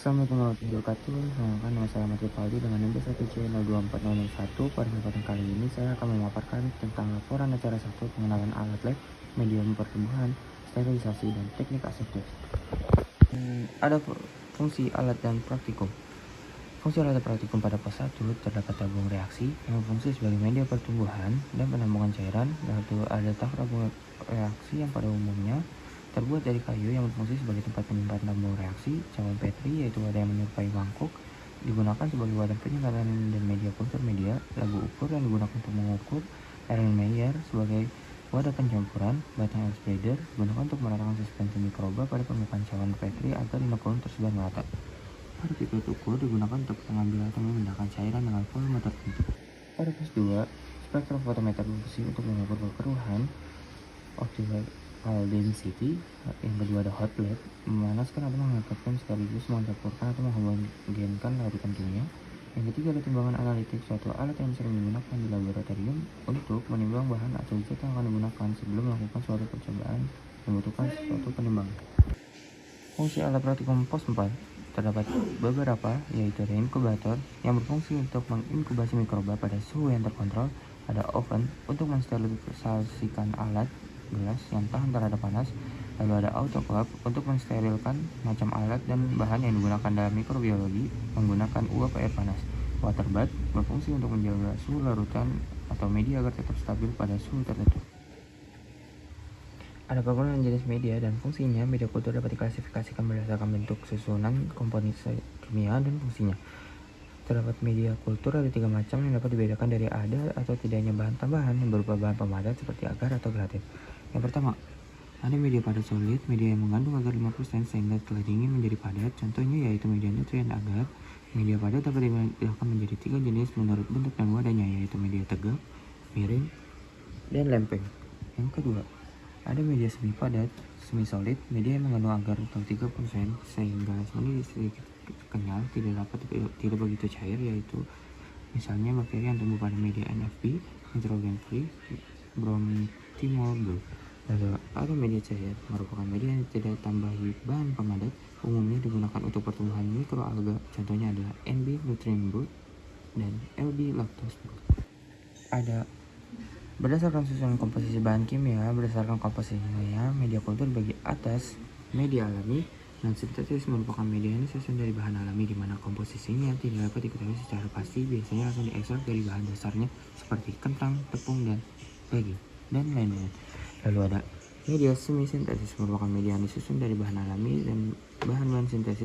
Assalamualaikum warahmatullahi wabarakatuh. Perkenalkan, nama saya Ahmad Rifaldi dengan nomor 1C02401. Pada kesempatan kali ini saya akan memaparkan tentang laporan acara 1 pengenalan alat lab, medium pertumbuhan, sterilisasi, dan teknik aseptik. Ada fungsi alat dan praktikum. Fungsi alat dan praktikum pada pos 1 terdapat tabung reaksi yang berfungsi sebagai media pertumbuhan dan penampungan cairan. Lalu ada tabung reaksi yang pada umumnya terbuat dari kayu yang berfungsi sebagai tempat menyimpan tabung reaksi. Cawan Petri, yaitu wadah yang menyerupai mangkuk, digunakan sebagai wadah penyimpanan dan media kultur media. Lagu ukur yang digunakan untuk mengukur. Erlenmeyer sebagai wadah pencampuran. Batang air spreader digunakan untuk meratakan suspensi mikroba pada permukaan cawan Petri agar 50 tersebar merata. Pada pipet ukur digunakan untuk mengambil atau memindahkan cairan dengan volume tertentu. Pada pos 2, spektrofotometer berfungsi untuk mengukur kekeruhan optical density. Yang kedua ada hot lab, memanaskan atau menghangatkan sekaligus mencampurkan atau menghomogenkan larutan kimia. Yang ketiga ada timbangan analitik, suatu alat yang sering digunakan di laboratorium untuk menimbang bahan atau zat yang akan digunakan sebelum melakukan suatu percobaan membutuhkan suatu penimbangan. Fungsi alat praktikum pos 4 terdapat beberapa, yaitu ada inkubator yang berfungsi untuk menginkubasi mikroba pada suhu yang terkontrol. Ada oven untuk mensterilisasikan alat gelas yang tahan terhadap panas. Lalu ada autoclave untuk mensterilkan macam alat dan bahan yang digunakan dalam mikrobiologi menggunakan uap air panas. Water bath berfungsi untuk menjaga suhu larutan atau media agar tetap stabil pada suhu tertentu. Ada perkenalan jenis media dan fungsinya. Media kultur dapat diklasifikasikan berdasarkan bentuk, susunan, komposisi kimia, dan fungsinya. Terdapat media kultur ada 3 macam yang dapat dibedakan dari ada atau tidaknya bahan tambahan yang berupa bahan pemadat seperti agar atau gelatin. Yang pertama, ada media padat solid, media yang mengandung agar 5% sehingga setelah dingin menjadi padat. Contohnya yaitu media nutrien agar. Media padat dapat dibedakan menjadi 3 jenis menurut bentuk dan wadahnya, yaitu media tegak, miring, dan lempeng. Yang kedua, ada media semi padat, semi solid, media yang mengandung agar atau 3% sehingga menjadi sedikit kenyal, tidak begitu cair, yaitu misalnya bakteri yang tumbuh pada media NFB, nitrogen free, bromthymol blue. Lalu ada media cair, merupakan media yang tidak tambahi bahan pemadat, umumnya digunakan untuk pertumbuhan mikroalga. Contohnya adalah NB nutrient broth dan LB lactose broth. Ada berdasarkan susunan komposisi bahan kimia. Berdasarkan komposisi kimia, media kultur bagi atas media alami dan sintetis merupakan media yang disusun dari bahan alami di mana komposisinya tidak dapat diketahui secara pasti. Biasanya langsung diekstrak dari bahan dasarnya seperti kentang, tepung, dan daging, dan lain-lain. Lalu ada media semi sintetis merupakan media yang disusun dari bahan alami dan bahan-bahan sintesis